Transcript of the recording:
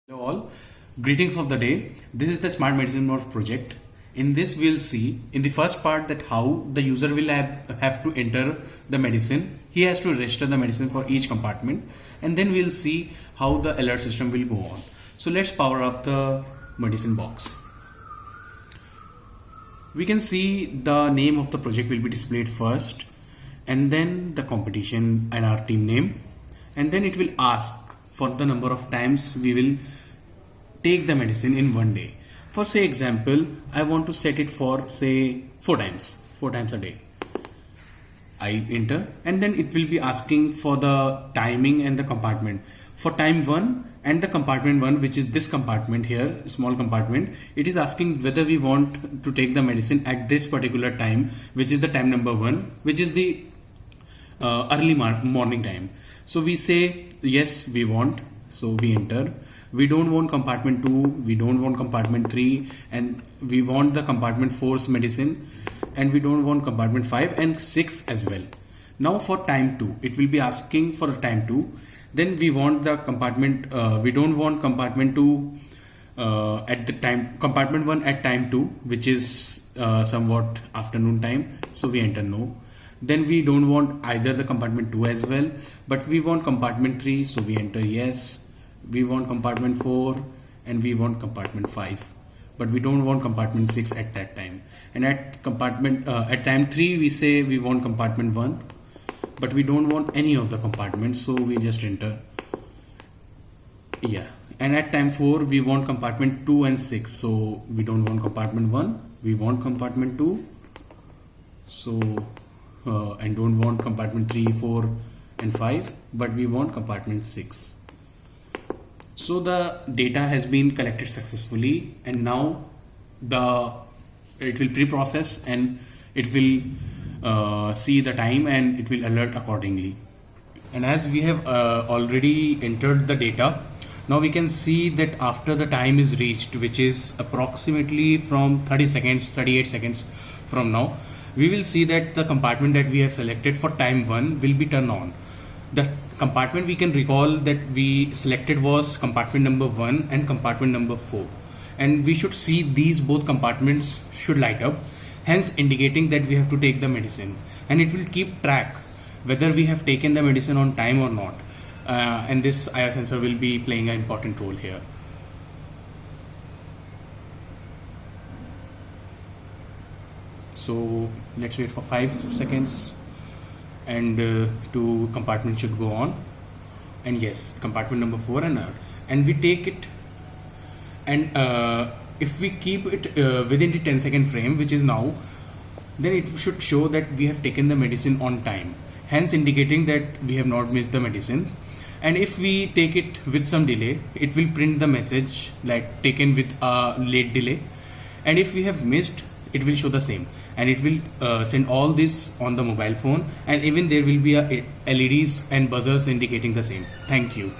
Hello all, greetings of the day. This is the Smart Medicine Note project. In this we'll see in the first part that how the user will have to enter the medicine. He has to register the medicine for each compartment, and then we'll see how the alert system will go on. So let's power up the medicine box. We can see the name of the project will be displayed first, and then the competition and our team name, and then it will ask for the number of times we will take the medicine in one day. For say example, I want to set it for say 4 times a day. I enter, and then it will be asking for the timing and the compartment. For time 1 and the compartment 1, which is this compartment here, small compartment, it is asking whether we want to take the medicine at this particular time, which is the time number 1, which is the early morning time. So we say yes, we want, so we enter. We don't want compartment 2, we don't want compartment 3, and we want the compartment 4's medicine, and we don't want compartment 5 and 6 as well. Now for time 2, it will be asking for time 2. Then we want the compartment, we don't want compartment 2 at the time, compartment 1 at time 2, which is somewhat afternoon time, so we enter no. Then we don't want either the compartment 2 as well, but we want compartment 3, so we enter yes. We want compartment 4 and we want compartment 5, but we don't want compartment 6 at that time. And at compartment at time 3 we say we want compartment 1, but we don't want any of the compartments, so we just enter yeah. And at time 4 we want compartment 2 and 6, so we don't want compartment 1, we want compartment 2, so and don't want compartment 3, 4 and 5, but we want compartment 6. So the data has been collected successfully, and now it will pre-process and it will see the time and it will alert accordingly. And as we have already entered the data, now we can see that after the time is reached, which is approximately from 38 seconds from now, we will see that the compartment that we have selected for time 1 will be turned on. The compartment we can recall that we selected was compartment number 1 and compartment number 4, and we should see these both compartments should light up, hence indicating that we have to take the medicine, and it will keep track whether we have taken the medicine on time or not, and this IR sensor will be playing an important role here. So let's wait for 5 seconds, and 2 compartments should go on, and yes, compartment number 4 and we take it, and if we keep it within the 10-second frame, which is now, then it should show that we have taken the medicine on time, hence indicating that we have not missed the medicine. And if we take it with some delay, it will print the message like taken with a late delay, and if we have missed, it will show the same, and it will send all this on the mobile phone, and even there will be LEDs and buzzers indicating the same. Thank you.